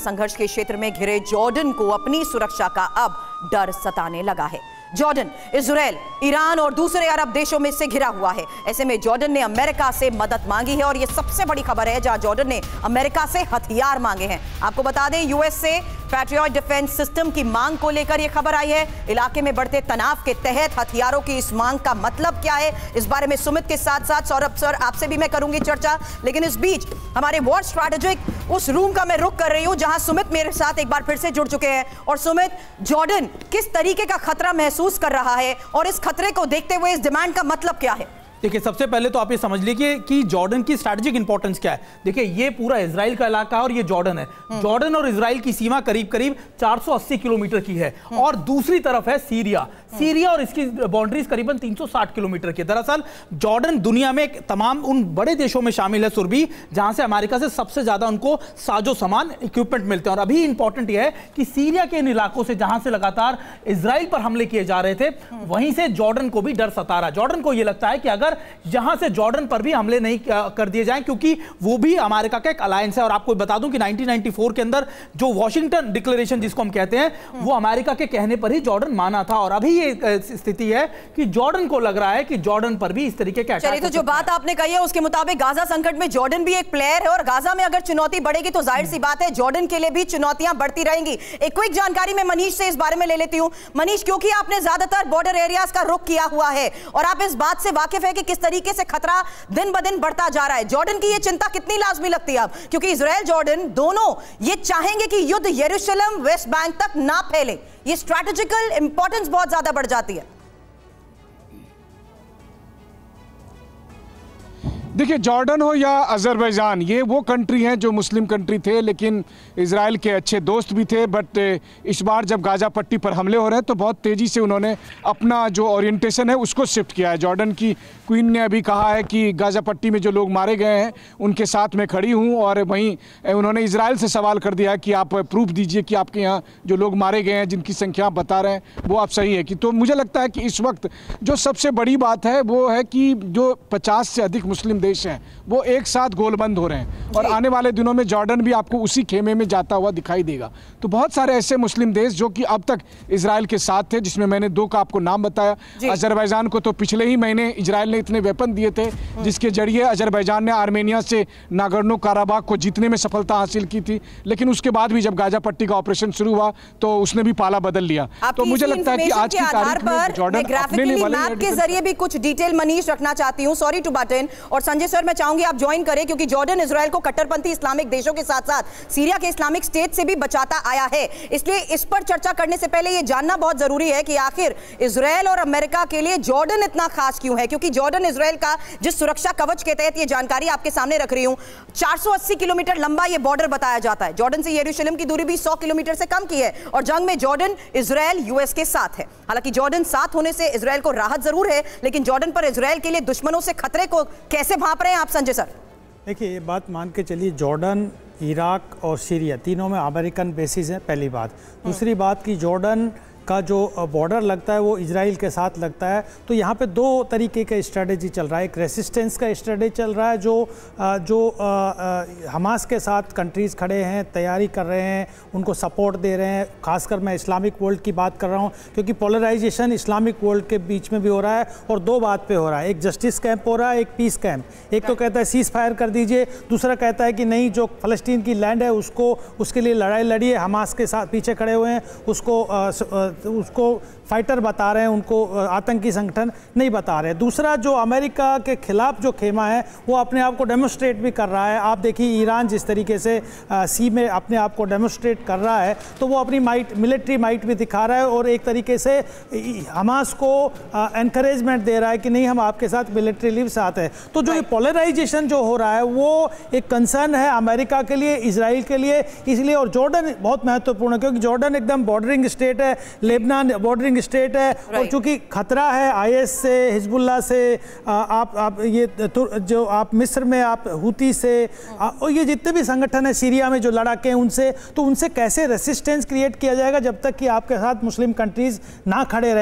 संघर्ष के क्षेत्र में घिरे जॉर्डन को अपनी सुरक्षा का अब डर सताने लगा है। जॉर्डन, इजराइल, ईरान और दूसरे अरब देशों में से घिरा हुआ है। ऐसे में जॉर्डन ने अमेरिका से मदद मांगी है और यह सबसे बड़ी खबर है, जहां जॉर्डन ने अमेरिका से हथियार मांगे हैं। आपको बता दें, यूएस से पैट्रियट डिफेंस सिस्टम की मांग को लेकर यह खबर आई है। इलाके में बढ़ते तनाव के तहत हथियारों की इस मांग का मतलब क्या है, इस बारे में सुमित के साथ साथ सौरभ सर आपसे भी मैं करूंगी चर्चा। लेकिन इस बीच हमारे वॉर स्ट्रैटेजिक उस रूम का मैं रुख कर रही हूं जहां सुमित मेरे साथ एक बार फिर से जुड़ चुके हैं। और सुमित, जॉर्डन किस तरीके का खतरा महसूस कर रहा है और इस खतरे को देखते हुए इस डिमांड का मतलब क्या है? देखिए, सबसे पहले तो आप ये समझ लीजिए कि जॉर्डन की स्ट्रैटेजिक इंपॉर्टेंस क्या है। देखिए, ये पूरा इजराइल का इलाका है और ये जॉर्डन है। जॉर्डन और इजराइल की सीमा करीब करीब 480 किलोमीटर की है और दूसरी तरफ है सीरिया। सीरिया और इसकी बाउंड्रीज करीबन 360 किलोमीटर की। दरअसल जॉर्डन दुनिया में तमाम उन बड़े देशों में शामिल है सुरभि, जहां से अमेरिका से सबसे ज्यादा उनको साजो सामान, इक्विपमेंट मिलते हैं। और अभी इंपॉर्टेंट यह है कि सीरिया के इन इलाकों से जहां से लगातार इजराइल पर हमले किए जा रहे थे, वहीं से जॉर्डन को भी डर सता रहा है। जॉर्डन को यह लगता है कि अगर यहां से जॉर्डन पर भी हमले नहीं कर दिए जाएं, क्योंकि वो भी अमेरिका का एक अलायंस है। और आपको बता दूं कि 1994 के अंदर जो वॉशिंगटन डिक्लेरेशन जिसको हम कहते हैं, वो अमेरिका के कहने पर ही जॉर्डन माना था। और अभी ये स्थिति है कि जॉर्डन को लग रहा है कि जॉर्डन पर भी इस तरीके के अटैक। तो जो बात आपने कही है उसके मुताबिक गाजा संकट में जॉर्डन भी एक प्लेयर है और गाजा में अगर चुनौती बढ़ेगी तो जाहिर सी बात है जॉर्डन के लिए भी चुनौतियां बढ़ती रहेंगी। एक क्विक जानकारी मैं मनीष से इस बारे में ले लेती हूं। मनीष, क्योंकि आपने ज्यादातर बॉर्डर एरियाज का रुख किया हुआ है और आप इस बात से वाकिफ है कि किस तरीके से खतरा दिन ब दिन बढ़ता जा रहा है, जॉर्डन की यह चिंता कितनी लाजमी लगती है अब? क्योंकि इजराइल जॉर्डन दोनों ये चाहेंगे कि युद्ध यरूशलेम वेस्ट बैंक तक ना फैले। ये स्ट्रैटेजिकल इंपॉर्टेंस बहुत ज्यादा बढ़ जाती है। देखिए, जॉर्डन हो या अजरबैजान, ये वो कंट्री हैं जो मुस्लिम कंट्री थे लेकिन इजराइल के अच्छे दोस्त भी थे। बट इस बार जब गाजा पट्टी पर हमले हो रहे हैं तो बहुत तेज़ी से उन्होंने अपना जो ओरिएंटेशन है उसको शिफ्ट किया है। जॉर्डन की क्वीन ने अभी कहा है कि गाजा पट्टी में जो लोग मारे गए हैं उनके साथ मैं खड़ी हूँ। और वहीं उन्होंने इजराइल से सवाल कर दिया कि आप प्रूफ दीजिए कि आपके यहाँ जो लोग मारे गए हैं, जिनकी संख्या आप बता रहे हैं, वो आप सही है कि। तो मुझे लगता है कि इस वक्त जो सबसे बड़ी बात है वो है कि जो 50 से अधिक मुस्लिम देश हैं वो एक साथ गोलबंद हो रहे हैं और आने वाले दिनों में जॉर्डन भी आपको उसी खेमे में जाता हुआ दिखाई देगा। तो बहुत सारे ऐसे मुस्लिम देश जो कि अब तक इजराइल के साथ थे, जिसमें मैंने 2 का आपको नाम बताया। अजरबैजान को तो पिछले ही महीने इजराइल ने इतने वेपन दिए थे जिसके जरिए अजरबैजान ने आर्मेनिया से नागोर्नो कराबाख को जीतने में सफलता हासिल की थी। लेकिन उसके बाद भी जब गाजा पट्टी का ऑपरेशन शुरू हुआ तो उसने भी पाला बदल लिया। तो मुझे लगता है कि आज की तारीख में जॉर्डन मैप के जरिए भी कुछ डिटेल मनीष रखना चाहती हूं, सॉरी टू बट इन। और संजय सर, मैं चाहूंगी आप ज्वाइन करें, क्योंकि जॉर्डन इजराइल को कट्टरपंथी इस्लामिक देशों के साथ साथ सीरिया के इस्लामिक स्टेट से भी बचाता आया है। इसलिए इस पर चर्चा करने से पहले यह जानना बहुत जरूरी है कि आखिर इजराइल और अमेरिका के लिए जॉर्डन इतना खास क्यों है? क्योंकि जॉर्डन इजराइल का जिस सुरक्षा कवच के तहत यह जानकारी आपके सामने रख रही हूं, 480 किलोमीटर लंबा यह बॉर्डर बताया जाता है। जॉर्डन से यरूशलेम की दूरी भी 100 किलोमीटर से कम की है और जंग में जॉर्डन इजराइल यूएस के साथ है। हालांकि जॉर्डन साथ होने से इजराइल को राहत जरूर है, लेकिन जॉर्डन पर इजराइल के लिए दुश्मनों से खतरे को कैसे भांप रहे हैं आप संजय सर? देखिए, ये बात मान के चलिए, जॉर्डन, इराक और सीरिया तीनों में अमेरिकन बेसिस है, पहली बात। दूसरी बात कि जॉर्डन का जो बॉर्डर लगता है वो इजराइल के साथ लगता है। तो यहाँ पे 2 तरीके का स्ट्रेटेजी चल रहा है। एक रेसिस्टेंस का स्ट्रेटेजी चल रहा है जो हमास के साथ कंट्रीज़ खड़े हैं, तैयारी कर रहे हैं, उनको सपोर्ट दे रहे हैं। खासकर मैं इस्लामिक वर्ल्ड की बात कर रहा हूँ, क्योंकि पोलराइजेशन इस्लामिक वर्ल्ड के बीच में भी हो रहा है और 2 बात पे हो रहा है। एक जस्टिस कैंप हो रहा है, एक पीस कैंप। एक तो कहता है सीज़ फायर कर दीजिए, दूसरा कहता है कि नहीं, जो फ़लस्तीन की लैंड है उसके लिए लड़ाई लड़िए। हमास के साथ पीछे खड़े हुए हैं, उसको फाइटर बता रहे हैं, उनको आतंकी संगठन नहीं बता रहे। दूसरा, जो अमेरिका के खिलाफ जो खेमा है वो अपने आप को डेमोस्ट्रेट भी कर रहा है। आप देखिए, ईरान जिस तरीके से सी में अपने आप को डेमोस्ट्रेट कर रहा है, तो वो अपनी मिलिट्री माइट भी दिखा रहा है और एक तरीके से हमास को एनकरेजमेंट दे रहा है कि नहीं, हम आपके साथ मिलिट्री लीव साथ है। तो जो ये पोलराइजेशन जो हो रहा है वो एक कंसर्न है अमेरिका के लिए, इजराइल के लिए, इसलिए। और जॉर्डन बहुत महत्वपूर्ण है, क्योंकि जॉर्डन एकदम बॉर्डरिंग स्टेट है, लेबनान बॉर्डरिंग स्टेट है और चूंकि खतरा है आईएस से, हिजबुल्लाह से, आप ये जो आप मिस्र में आप हुती से, और ये जितने भी संगठन है सीरिया में जो लड़ाके हैं उनसे, तो उनसे कैसे रेसिस्टेंस क्रिएट किया जाएगा जब तक कि आपके साथ मुस्लिम कंट्रीज ना खड़े रहे।